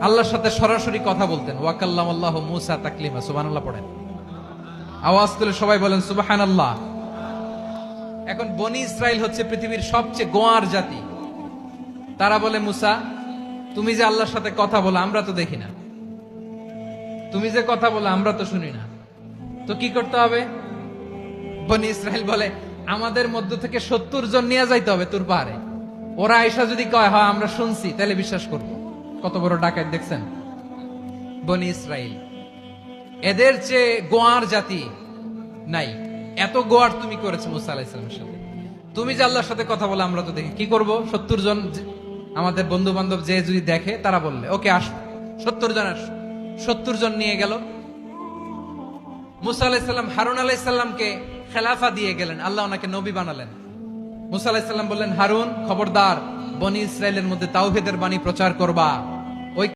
আল্লাহর সাথে সরাসরি কথা বলতেন। ওয়াকাল্লামাল্লাহু মূসা তাকলিমা, সুবহানাল্লাহ পড়েন। আওয়াজ তুলে সবাই বলেন সুবহানাল্লাহ। এখন বনি ইসরাইল হচ্ছে পৃথিবীর সবচেয়ে গোয়ার জাতি। তারা বলে, মূসা তুমি যে আল্লাহর সাথে কথা বলো আমরা তো দেখি না, তুমি যে কথা বলো আমরা তো শুনি না, তো কি করতে হবে? বনি ইসরাইল বলে, আমাদের মধ্য থেকে 70 জন নিয়ে যাইতে হবে তুর পাহাড়ে। ওরা আয়েশা যদি কয় হয় আমরা শুনছি, তাহলে বিশ্বাস করব। কত বড় ডাকাত দেখছেন বনি ইসরাইল। এদের চেয়ে গোয়ার জাতি নাই। এত গোয়ার তুমি করেছো মুসা আলাইহিস সালামের সাথে। তুমি যে আল্লাহর সাথে কথা বলে আমরা তো দেখি, কি করব? 70 জন আমাদের বন্ধু বান্ধব যে যদি দেখে, তারা বললে ওকে আস, 70 জন আস। 70 জন নিয়ে গেল। মুসা আলাইহিস সালাম হারুন আলাইহিস সালামকে খেলাফা দিয়ে গেলেন, আল্লাহ ওনাকে নবী বানালেন। মুসা আলাইহিস সালাম বললেন, হারুন খবরদার, বনি ইসরাইলের মধ্যে তাওহীদের বাণী প্রচার করবা।